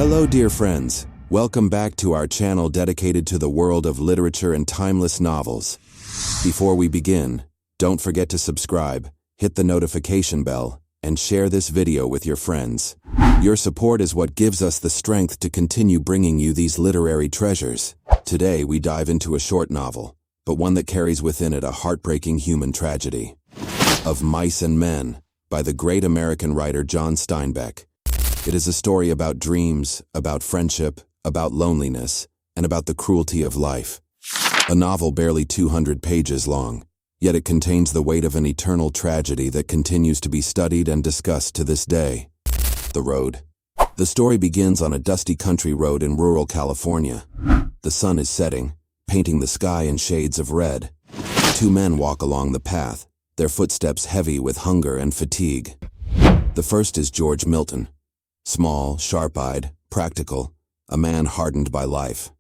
Hello dear friends, welcome back to our channel dedicated to the world of literature and timeless novels. Before we begin, don't forget to subscribe, hit the notification bell, and share this video with your friends. Your support is what gives us the strength to continue bringing you these literary treasures. Today we dive into a short novel, but one that carries within it a heartbreaking human tragedy. Of Mice and Men, by the great American writer John Steinbeck. It is a story about dreams, about friendship, about loneliness, and about the cruelty of life. A novel barely 200 pages long, yet it contains the weight of an eternal tragedy that continues to be studied and discussed to this day. The Road. The story begins on a dusty country road in rural California. The sun is setting, painting the sky in shades of red. Two men walk along the path, their footsteps heavy with hunger and fatigue. The first is George Milton. Small, sharp-eyed, practical, a man hardened by life.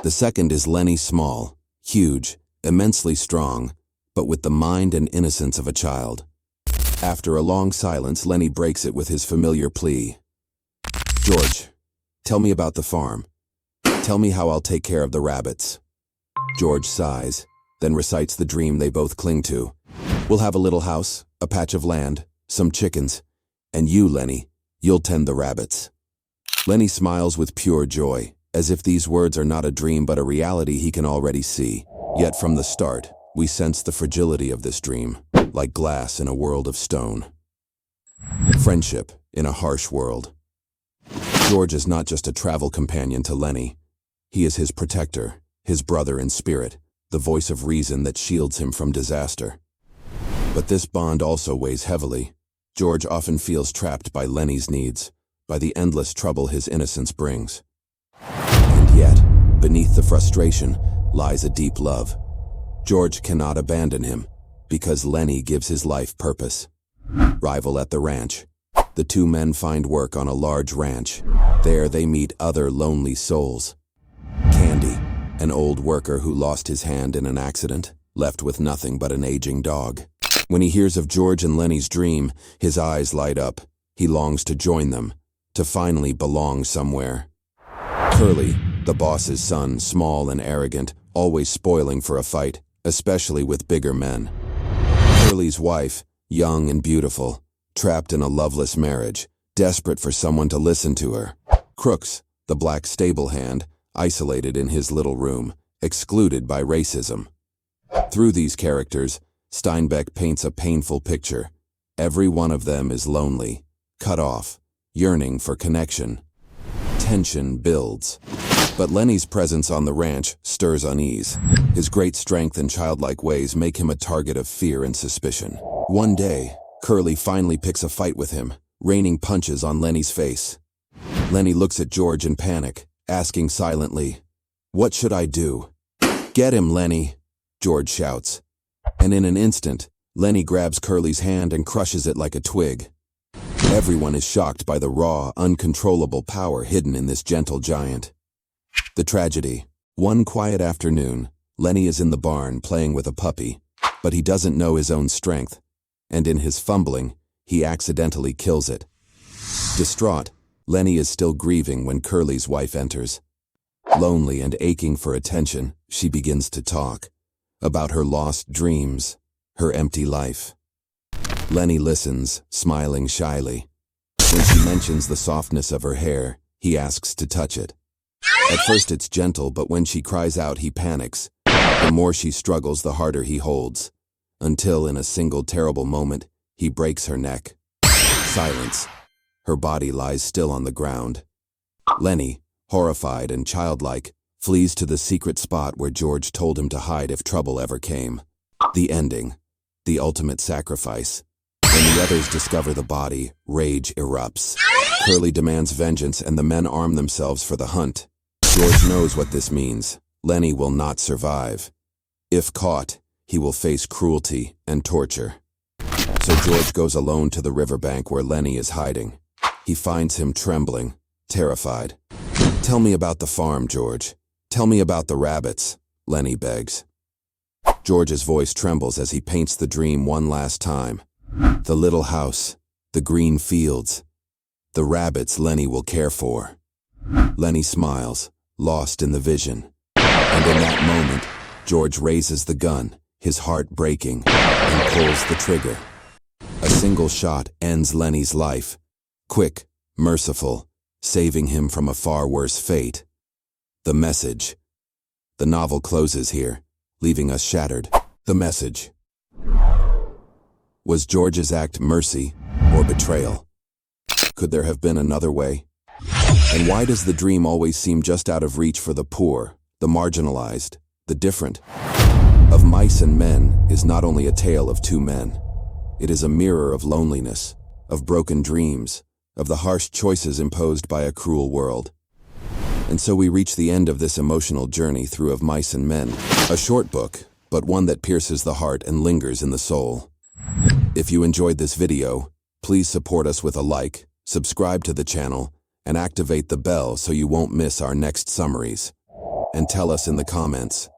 The second is Lennie Small, huge, immensely strong, but with the mind and innocence of a child. After a long silence, Lennie breaks it with his familiar plea. "George, tell me about the farm. Tell me how I'll take care of the rabbits." George sighs, then recites the dream they both cling to. "We'll have a little house, a patch of land, some chickens, and you, Lennie, you'll tend the rabbits." Lennie smiles with pure joy, as if these words are not a dream but a reality he can already see. Yet from the start, we sense the fragility of this dream, like glass in a world of stone. Friendship in a harsh world. George is not just a travel companion to Lennie. He is his protector, his brother in spirit, the voice of reason that shields him from disaster. But this bond also weighs heavily. George often feels trapped by Lennie's needs, by the endless trouble his innocence brings. And yet, beneath the frustration, lies a deep love. George cannot abandon him, because Lennie gives his life purpose. Rival at the ranch. The two men find work on a large ranch. There they meet other lonely souls. Candy, an old worker who lost his hand in an accident, left with nothing but an aging dog. When he hears of George and Lennie's dream, his eyes light up. He longs to join them, to finally belong somewhere. Curly, the boss's son, small and arrogant, always spoiling for a fight, especially with bigger men. Curly's wife, young and beautiful, trapped in a loveless marriage, desperate for someone to listen to her. Crooks, the black stable hand, isolated in his little room, excluded by racism. Through these characters, Steinbeck paints a painful picture. Every one of them is lonely, cut off, yearning for connection. Tension builds. But Lennie's presence on the ranch stirs unease. His great strength and childlike ways make him a target of fear and suspicion. One day, Curly finally picks a fight with him, raining punches on Lennie's face. Lennie looks at George in panic, asking silently, "What should I do?" "Get him, Lennie," George shouts. And in an instant, Lennie grabs Curly's hand and crushes it like a twig. Everyone is shocked by the raw, uncontrollable power hidden in this gentle giant. The tragedy. One quiet afternoon, Lennie is in the barn playing with a puppy, but he doesn't know his own strength, and in his fumbling, he accidentally kills it. Distraught, Lennie is still grieving when Curly's wife enters. Lonely and aching for attention, she begins to talk about her lost dreams, her empty life. Lennie listens, smiling shyly. When she mentions the softness of her hair, he asks to touch it. At first it's gentle, but when she cries out, he panics. The more she struggles, the harder he holds, until in a single terrible moment, he breaks her neck. Silence. Her body lies still on the ground. Lennie, horrified and childlike, flees to the secret spot where George told him to hide if trouble ever came. The ending. The ultimate sacrifice. When the others discover the body, rage erupts. Curly demands vengeance and the men arm themselves for the hunt. George knows what this means. Lennie will not survive. If caught, he will face cruelty and torture. So George goes alone to the riverbank where Lennie is hiding. He finds him trembling, terrified. "Tell me about the farm, George. Tell me about the rabbits," Lennie begs. George's voice trembles as he paints the dream one last time. The little house, the green fields, The rabbits Lennie will care for. Lennie smiles, lost in the vision. And in that moment, George raises the gun, his heart breaking, and pulls the trigger. A single shot ends Lennie's life. Quick, merciful, saving him from a far worse fate. The message. The novel closes here, leaving us shattered. The message. Was George's act mercy or betrayal? Could there have been another way? And why does the dream always seem just out of reach for the poor, the marginalized, the different? Of Mice and Men is not only a tale of two men. It is a mirror of loneliness, of broken dreams, of the harsh choices imposed by a cruel world. And so we reach the end of this emotional journey through Of Mice and Men, a short book, but one that pierces the heart and lingers in the soul. If you enjoyed this video, please support us with a like, subscribe to the channel, and activate the bell so you won't miss our next summaries. And tell us in the comments,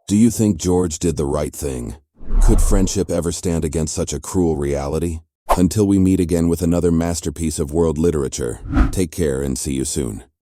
do you think George did the right thing? Could friendship ever stand against such a cruel reality? Until we meet again with another masterpiece of world literature, take care and see you soon.